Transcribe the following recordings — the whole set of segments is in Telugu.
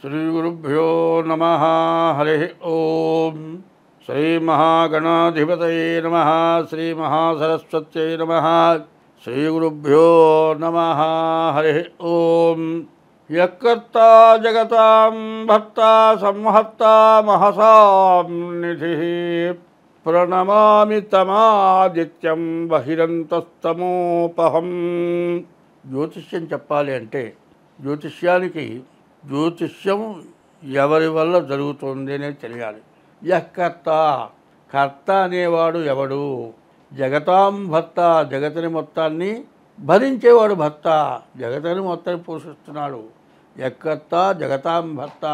శ్రీగురుభ్యో నమ హరి ఓం శ్రీమహాగణాధిపతయే నమ శ్రీమహాసరస్వత్యై నమ శ్రీగురుభ్యో నమ హరి ఓం యకర్తా జగతాం భర్తా సంహర్తా మహసాం నిధి ప్రణమామి తమాదిత్యం బహిరంతస్తమోపహం. జ్యోతిష్యం చెప్పాలి అంటే జ్యోతిష్యం ఎవరి వల్ల జరుగుతుంది అనేది తెలియాలి. యకర్త, కర్త అనేవాడు ఎవడు? జగతాం భర్త, జగతిని మొత్తాన్ని భరించేవాడు భర్త, జగతిని మొత్తాన్ని పోషిస్తున్నాడు. యకర్త జగతాం భర్త,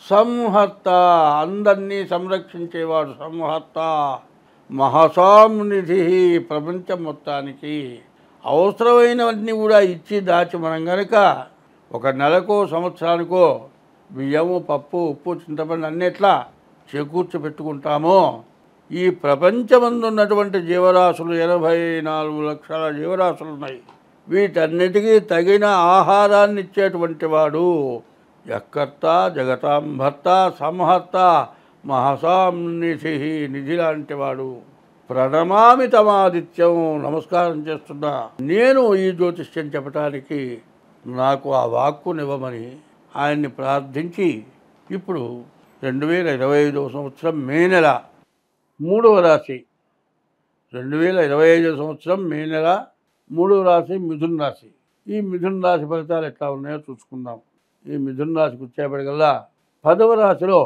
సంహర్త అందరినీ సంరక్షించేవాడు సంహర్త, మహసాం నిధి ప్రపంచం మొత్తానికి అవసరమైనవన్నీ కూడా ఇచ్చి దాచి మనం గనక ఒక నెలకో సంవత్సరానికో బియ్యము పప్పు ఉప్పు చింతపండు అన్నిట్లా చేకూర్చి పెట్టుకుంటామో ఈ ప్రపంచమందు ఉన్నటువంటి జీవరాశులు 84 లక్షల జీవరాశులు ఉన్నాయి. వీటన్నిటికీ తగిన ఆహారాన్ని ఇచ్చేటువంటి వాడు యకర్త జగతాం భర్త సంహర్త మహసాం నిధి, నిధి లాంటి వాడు. ప్రణమామి తమాదిత్యం, నమస్కారం చేస్తున్నా నేను ఈ జ్యోతిష్యం చెప్పటానికి నాకు ఆ వాక్కునివ్వమని ఆయన్ని ప్రార్థించి ఇప్పుడు 2025 సంవత్సరం మే నెల 3వ రాశి, 2025 సంవత్సరం మే నెల 3వ రాశి మిథున రాశి. ఈ మిథున రాశి ఫలితాలు ఎట్లా ఉన్నాయో చూసుకుందాం. ఈ మిథున రాశికి వచ్చేప్పటికల్లా 10వ రాశిలో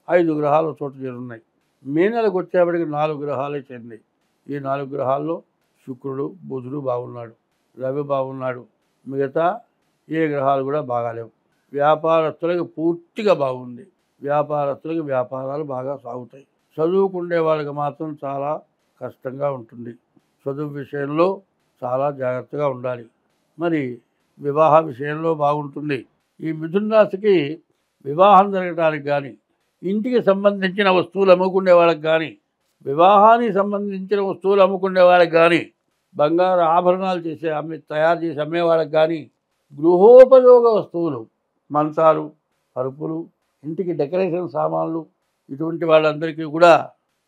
5 గ్రహాలు చోటు చేరున్నాయి. మే నెలకు వచ్చేప్పటికి 4 గ్రహాలే చేరినాయి. ఈ 4 గ్రహాల్లో శుక్రుడు బుధుడు బాగున్నాడు, రవి బాగున్నాడు, మిగతా ఏ గ్రహాలు కూడా బాగాలేవు. వ్యాపారస్తులకు పూర్తిగా బాగుంది. వ్యాపారస్తులకు వ్యాపారాలు బాగా సాగుతాయి. చదువుకునే వాళ్ళకి మాత్రం చాలా కష్టంగా ఉంటుంది. చదువు విషయంలో చాలా జాగ్రత్తగా ఉండాలి. మరి వివాహ విషయంలో బాగుంటుంది. ఈ మిథున రాశికి వివాహం జరగడానికి కానీ, ఇంటికి సంబంధించిన వస్తువులు అమ్ముకునే వాళ్ళకి కానీ, వివాహానికి సంబంధించిన వస్తువులు అమ్ముకునే వాళ్ళకి కానీ, బంగారు ఆభరణాలు తయారు చేసి అమ్మే వాళ్ళకి కానీ, గృహోపయోగ వస్తువులు మంచాలు పరుపులు ఇంటికి డెకరేషన్ సామాన్లు ఇటువంటి వాళ్ళందరికీ కూడా,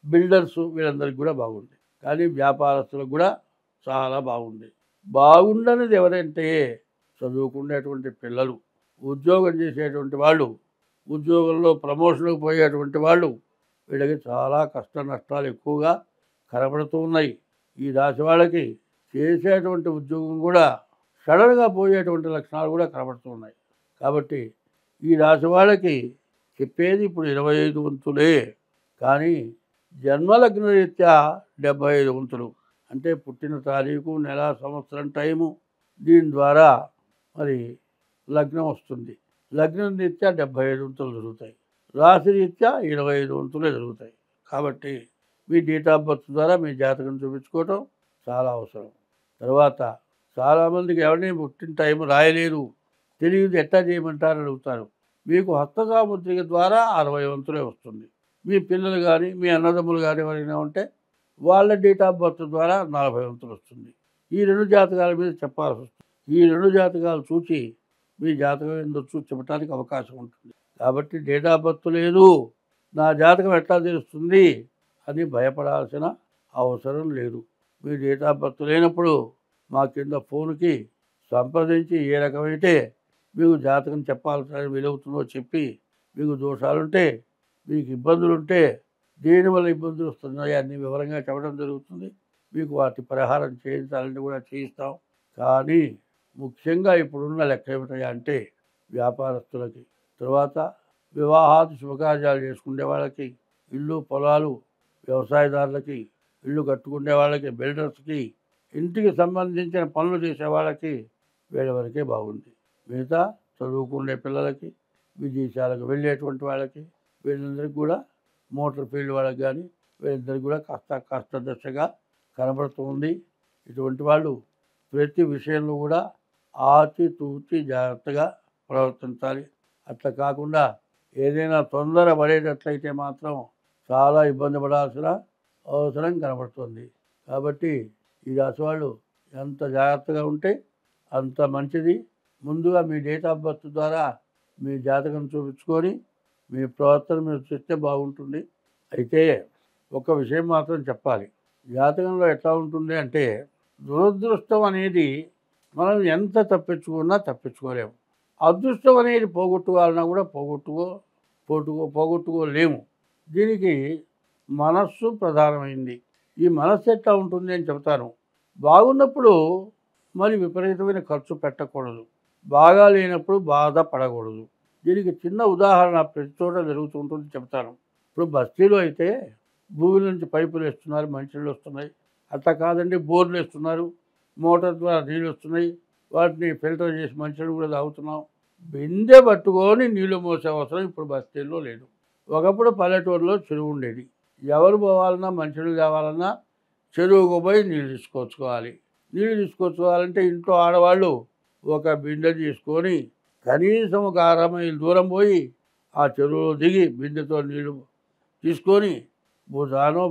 బిల్డర్స్ వీళ్ళందరికీ కూడా బాగుంది. కానీ వ్యాపారస్తులకు కూడా చాలా బాగుంది. బాగుండనిది ఎవరంటే చదువుకునేటువంటి పిల్లలు, ఉద్యోగం చేసేటువంటి వాళ్ళు, ఉద్యోగంలో ప్రమోషన్కి పోయేటువంటి వాళ్ళు, వీళ్ళకి చాలా కష్ట నష్టాలు ఎక్కువగా కనబడుతూ ఉన్నాయి. ఈ రాశి వాళ్ళకి చేసేటువంటి ఉద్యోగం కూడా సడన్గా పోయేటువంటి లక్షణాలు కూడా కనబడుతూ ఉన్నాయి. కాబట్టి ఈ రాశి వాళ్ళకి చెప్పేది ఇప్పుడు 25 వంతులే, కానీ జన్మలగ్న రీత్యా 75 వంతులు. అంటే పుట్టిన తారీఖు, నెల, సంవత్సరం, టైము, దీని ద్వారా మరి లగ్నం వస్తుంది. లగ్నం రీత్యా 75 వంతులు జరుగుతాయి. రాశి రీత్యా 25 వంతులే జరుగుతాయి. కాబట్టి మీ డేట్ ఆఫ్ బర్త్ ద్వారా మీ జాతకం చూపించుకోవటం చాలా అవసరం. తర్వాత చాలామందికి ఎవరిని పుట్టిన టైం రాయలేరు, తెలియదు, ఎట్లా చేయమంటారని అడుగుతారు. మీకు హస్తసాముద్రిక ద్వారా 60 వంతులే వస్తుంది. మీ పిల్లలు కానీ మీ అన్నదమ్ములు కానీ ఎవరైనా ఉంటే వాళ్ళ డేట్ ఆఫ్ బర్త్ ద్వారా 40 వంతులు వస్తుంది. ఈ 2 జాతకాల మీద చెప్పాల్సి వస్తుంది. ఈ 2 జాతకాలు చూసి మీ జాతకం ఏందో చూసి చెప్పడానికి అవకాశం ఉంటుంది. కాబట్టి డేట్ ఆఫ్ బర్త్ లేదు, నా జాతకం ఎట్లా తెలుస్తుంది అని భయపడాల్సిన అవసరం లేదు. మీ డేట్ ఆఫ్ బర్త్ లేనప్పుడు మా కింద ఫోన్కి సంప్రదించి ఏ రకమైతే మీకు జాతకం చెప్పాల్సిన వీలవుతుందో చెప్పి, మీకు దోషాలుంటే, మీకు ఇబ్బందులుంటే, దేనివల్ల ఇబ్బందులు వస్తున్నాయి అన్ని వివరంగా చెప్పడం జరుగుతుంది. మీకు వాటి పరిహారం చేయించాలని కూడా చేయిస్తాం. కానీ ముఖ్యంగా ఇప్పుడున్న లెక్క ఏమిటంటే అంటే వ్యాపారస్తులకి, తర్వాత వివాహాది శుభకార్యాలు చేసుకునే వాళ్ళకి, ఇల్లు పొలాలు వ్యవసాయదారులకి, ఇల్లు కట్టుకునే వాళ్ళకి, బిల్డర్స్కి, ఇంటికి సంబంధించిన పనులు చేసే వాళ్ళకి వీళ్ళ వరకే బాగుంది. మిగతా చదువుకునే పిల్లలకి, విదేశాలకు వెళ్ళేటువంటి వాళ్ళకి, వీళ్ళందరికీ కూడా మోటార్ ఫీల్డ్ వాళ్ళకి కానీ వీళ్ళందరికీ కూడా కష్ట దశగా కనబడుతుంది. ఇటువంటి వాళ్ళు ప్రతి విషయంలో కూడా ఆచితూచి జాగ్రత్తగా ప్రవర్తించాలి. అట్లా కాకుండా ఏదైనా తొందర పడేటట్లయితే మాత్రం చాలా ఇబ్బంది పడాల్సిన అవసరం కనబడుతుంది. కాబట్టి ఈ రాశి వాళ్ళు ఎంత జాగ్రత్తగా ఉంటే అంత మంచిది. ముందుగా మీ డేట్ ఆఫ్ బర్త్ ద్వారా మీ జాతకం చూపించుకొని మీ ప్రవర్తన మీరు చేస్తే బాగుంటుంది. అయితే ఒక విషయం మాత్రం చెప్పాలి. జాతకంలో ఎట్లా ఉంటుంది అంటే దురదృష్టం అనేది మనం ఎంత తప్పించుకున్నా తప్పించుకోలేము. అదృష్టం అనేది పోగొట్టుకోవాలన్నా కూడా పోగొట్టుకోలేము. దీనికి మనస్సు ప్రధానమైంది. ఈ మనస్సు ఎట్లా ఉంటుంది అని చెప్తాను. బాగున్నప్పుడు మరి విపరీతమైన ఖర్చు పెట్టకూడదు, బాగా లేనప్పుడు బాధపడకూడదు. దీనికి చిన్న ఉదాహరణ ప్రతి చోట జరుగుతుంటుంది చెప్తాను. ఇప్పుడు బస్తీలో అయితే భూమి నుంచి పైపులు వేస్తున్నారు, మంచినీళ్ళు వస్తున్నాయి. అట్లా కాదండి, బోర్లు వేస్తున్నారు, మోటార్ ద్వారా నీళ్ళు వస్తున్నాయి, వాటిని ఫిల్టర్ చేసి మంచినీళ్ళు కూడా తాగుతున్నాం. బిందె పట్టుకొని నీళ్లు మోసే అవసరం ఇప్పుడు బస్తీల్లో లేదు. ఒకప్పుడు పల్లెటూరులో చెరువు ఉండేది. ఎవరు పోవాలన్నా మంచినీళ్ళు కావాలన్నా చెరువుకు పోయి నీళ్ళు తీసుకొచ్చుకోవాలి. నీళ్ళు తీసుకొచ్చుకోవాలంటే ఇంట్లో ఆడవాళ్ళు ఒక బిందె తీసుకొని కనీసం ఒక 6 మైళ్ళు దూరం పోయి ఆ చెరువులో దిగి బిందెతో నీళ్లు తీసుకొని భుజానో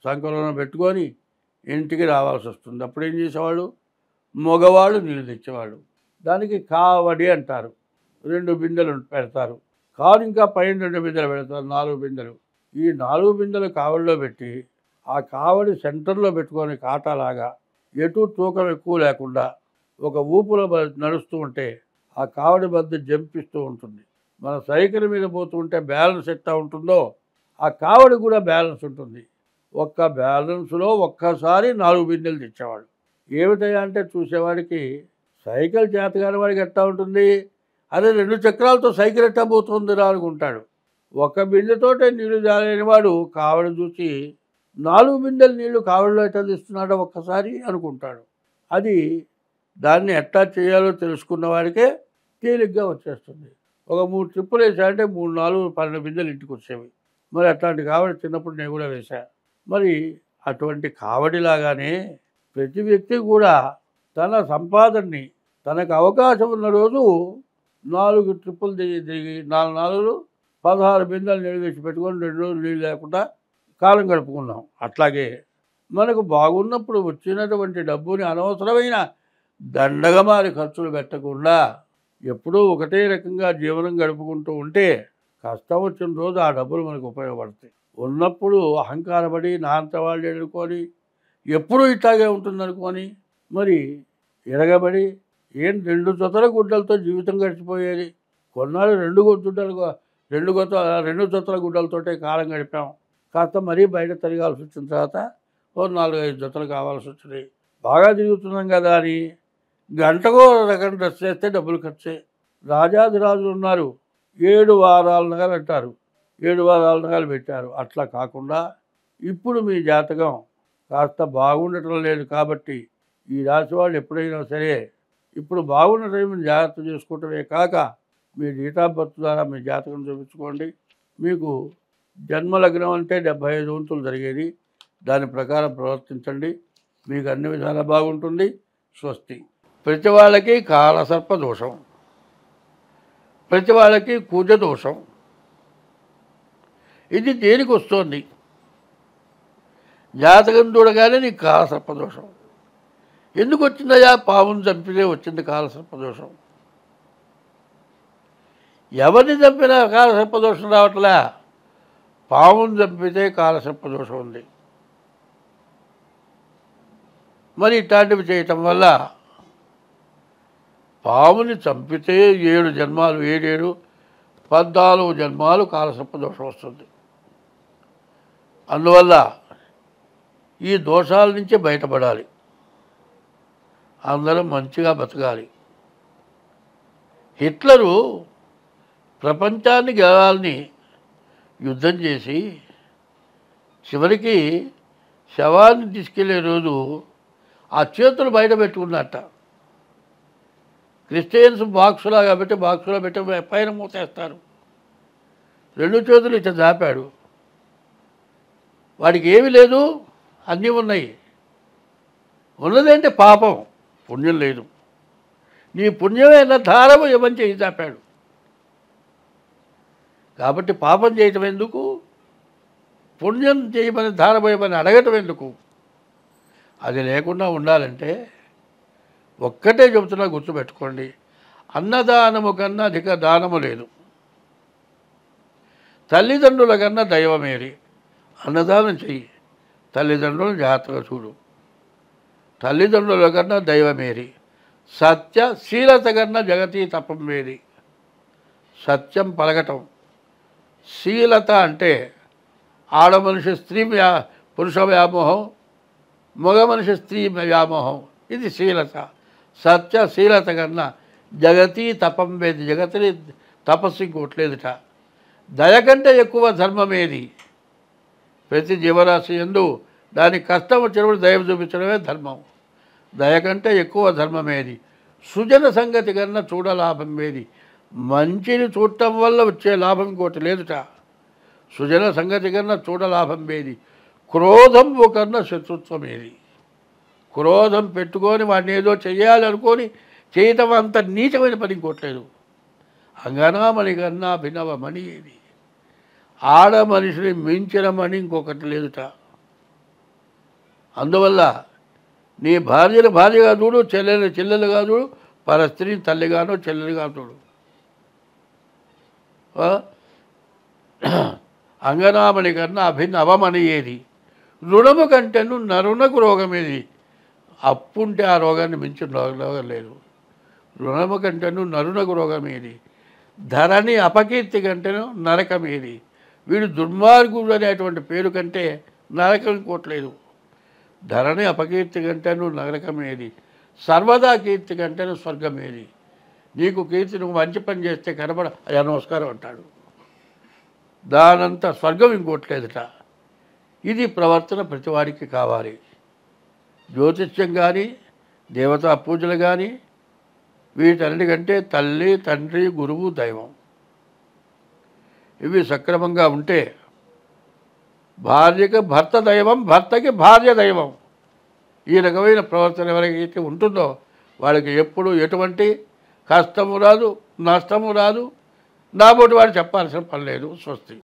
సంకలోనో పెట్టుకొని ఇంటికి రావాల్సి వస్తుంది. అప్పుడు ఏం చేసేవాళ్ళు? మగవాళ్ళు నీళ్ళు తెచ్చేవాళ్ళు. దానికి కావడి అంటారు. 2 బిందెలు పెడతారు. కాదు ఇంకా పైన 2 బిందెలు పెడతారు, 4 బిందెలు. ఈ 4 బిందెలు కావడిలో పెట్టి ఆ కావడి సెంటర్లో పెట్టుకొని కాటాలాగా ఎటు తూకం ఎక్కువ లేకుండా ఒక ఊపులో నడుస్తూ ఉంటే ఆ కావడి బద్ద జంపిస్తూ ఉంటుంది. మన సైకిల్ మీద పోతూ ఉంటే బ్యాలెన్స్ ఎట్లా ఉంటుందో ఆ కావడి కూడా బ్యాలెన్స్ ఉంటుంది. ఒక్క బ్యాలెన్స్లో ఒక్కసారి 4 బిందెలు తెచ్చేవాడు. ఏమిటయ్యా అంటే చూసేవాడికి సైకిల్ చేతగాని వాడికి ఎట్లా ఉంటుంది, అదే 2 చక్రాలతో సైకిల్ ఎట్టా పోతుందిరా అనుకుంటాడు. ఒక బిందెతోటే నీళ్లు జాలేని వాడు కావడి చూసి 4 బిందెలు నీళ్లు కావడిలో ఎట్లా తీస్తున్నాడో ఒక్కసారి అనుకుంటాడు. అది దాన్ని ఎట్లా చేయాలో తెలుసుకున్న వాడికే తేలిగ్గా వచ్చేస్తుంది. ఒక 3 ట్రిప్పులు వేసాయంటే 3, 4, 12 బిందెలు ఇంటికి వచ్చేవి. మరి అట్లాంటి కావడి చిన్నప్పుడు నేను కూడా వేశా. మరి అటువంటి కావడిలాగానే ప్రతి వ్యక్తి కూడా తన సంపాదనని తనకు అవకాశం ఉన్న రోజు 4 ట్రిప్పులు దిగి 4 16 బిందెలు నీళ్ళు తెచ్చి పెట్టుకొని 2 రోజులు నీళ్ళు లేకుండా కాలం గడుపుకున్నాం. అట్లాగే మనకు బాగున్నప్పుడు వచ్చినటువంటి డబ్బుని అనవసరమైన దండగమారి ఖర్చులు పెట్టకుండా ఎప్పుడూ ఒకటే రకంగా జీవనం గడుపుకుంటూ ఉంటే కష్టం వచ్చిన రోజు ఆ డబ్బులు మనకు ఉపయోగపడతాయి. ఉన్నప్పుడు అహంకారపడి నా అంత వాళ్ళు ఎదుర్కొని ఎప్పుడూ ఇట్లాగే ఉంటుందనుకొని మరి ఎరగబడి 2 జతల గుడ్డలతో జీవితం గడిచిపోయేది. కొన్నాళ్ళు 2 జతల గుడ్డలతోటే కాలం గడిపాం. కాస్త మరీ బయట తిరగాల్సి వచ్చిన తర్వాత 4-5 జతలు కావాల్సి వచ్చినాయి. బాగా తిరుగుతున్నాం కదా అని గంటకో రకం డ్రెస్ చేస్తే డబ్బులు ఖర్చే. రాజాదిరాజులు ఉన్నారు, 7 వారాల నగలు అంటారు, 7 వారాల నగలు పెట్టారు. అట్లా కాకుండా ఇప్పుడు మీ జాతకం కాస్త బాగుండటం లేదు కాబట్టి ఈ రాశి వాళ్ళు ఎప్పుడైనా సరే ఇప్పుడు బాగున్న టైంని జాగ్రత్త చేసుకోవటమే కాక మీ డేట్ ఆఫ్ బర్త్ ద్వారా మీ జాతకం చూపించుకోండి. మీకు జన్మలగ్నం అంటే 75 వంతులు జరిగేది, దాని ప్రకారం ప్రవర్తించండి. మీకు అన్ని విధాలా బాగుంటుంది. స్వస్తి. ప్రతి వాళ్ళకి కాలసర్ప దోషం, ప్రతి వాళ్ళకి కుజ దోషం. ఇది దేనికి వస్తుంది? జాతకం చూడగానే నీకు కాలసర్పదోషం ఎందుకు వచ్చిందయ్యా? పాముని చంపితే వచ్చింది కాలసర్పదోషం. ఎవరిని చంపినా కాలసర్పదోషం రావట్లే, పాముని చంపితే కాలసర్పదోషం ఉంది. మరి ఇట్లాంటివి చేయటం వల్ల పాముని చంపితే 7 జన్మాలు 7 14 జన్మాలు కాలసర్పదోషం వస్తుంది. అందువల్ల ఈ దోషాల నుంచి బయటపడాలి, అందరం మంచిగా బతకాలి. హిట్లరు ప్రపంచాన్ని గెలవాలని యుద్ధం చేసి చివరికి శవాన్ని తీసుకెళ్లే రోజు ఆ చేతులు బయట పెట్టుకున్నట్ట. క్రిస్టియన్స్ బాక్సులా కాబట్టి బాక్సులో పెట్టి పైన మూసేస్తారు. 2 చేతులు ఇట్లా దాపాడు. వాడికి ఏమీ లేదు, అన్నీ ఉన్నాయి. ఉన్నదేంటే పాపం, పుణ్యం లేదు. నీ పుణ్యమైన ధారమని చేయి దాపాడు. కాబట్టి పాపం చేయటం ఎందుకు, పుణ్యం చేయమని ధారమయమని అడగటం ఎందుకు? అది లేకుండా ఉండాలంటే ఒక్కటే చెబుతున్నా, గుర్తుపెట్టుకోండి. అన్నదానము కన్నా అధిక దానము లేదు. తల్లిదండ్రుల కన్నా దైవమేరి. అన్నదానం చెయ్యి, తల్లిదండ్రులను జాగ్రత్తగా చూడు. తల్లిదండ్రుల కన్నా దైవమేరి. సత్యశీలత కన్నా జగతి తపం మేరి. సత్యం పలకటం. శీలత అంటే ఆడ మనిషి స్త్రీ పురుష వ్యామోహం, మగ మనిషి స్త్రీ వ్యామోహం. ఇది శీలత. సత్యశీలత కన్నా జగతి తపం వేది. జగతిని తపస్సు ఇంకోట్లేదుట. దయ కంటే ఎక్కువ ధర్మమేది. ప్రతి జీవరాశి యందు దానికి కష్టం వచ్చినప్పుడు దయ చూపించడమే ధర్మం. దయ కంటే ఎక్కువ ధర్మమేది. సుజన సంగతి కన్నా చూడలాభం ఏది. మంచిని చూడటం వల్ల వచ్చే లాభం ఇంకోటి లేదుట. సుజన సంగతి కన్నా చూడలాభం ఏది. క్రోధం కన్నా శత్రుత్వం ఏది. క్రోధం పెట్టుకొని వాడిని ఏదో చెయ్యాలనుకొని చేయటం అంత నీచమైన పని ఇంకోట్లేదు. అంగనామణి కన్నా భిన్నవమణి ఏది. ఆడ మనిషిని మించిన మణి ఇంకొకటి లేదుట. అందువల్ల నీ భార్యను భార్యగా చూడు, చెల్లెలు చెల్లెలుగా చూడు, పర స్త్రీని తల్లిగానో చెల్లెలుగా చూడు. అంగనామణి కన్నా అవమణి ఏది. రుణము కంటేను నరునకు రోగం ఏది. అప్పుంటే ఆ రోగాన్ని మించిన రోగం లేదు. రుణము కంటేను నరునకు రోగం ఏది. ధరణి అపకీర్తి కంటేను నరకం ఏది. వీడు దుర్మార్గుడు అనేటువంటి పేరు కంటే నరకం ఇంకోట్లేదు. ధరణి అపకీర్తి కంటేను నరకం ఏది. సర్వదా కీర్తి కంటేను స్వర్గం ఏది. నీకు కీర్తి నువ్వు మంచి పని చేస్తే కనబడ అయ్యా నమస్కారం అంటాడు. దానంత స్వర్గం ఇంకోట్లేదుట. ఇది ప్రవర్తన ప్రతివాడికి కావాలి. జ్యోతిష్యం కానీ దేవతా పూజలు కానీ వీటన్నిటికంటే తల్లి తండ్రి గురువు దైవం ఇవి సక్రమంగా ఉంటే భార్యకి భర్త దైవం, భర్తకి భార్య దైవం. ఈ రకమైన ప్రవర్తన ఎవరికైతే ఉంటుందో వాళ్ళకి ఎప్పుడు ఎటువంటి కష్టము రాదు, నష్టము రాదు. నాబోటి వాడు చెప్పాల్సిన పని లేదు. స్వస్తి.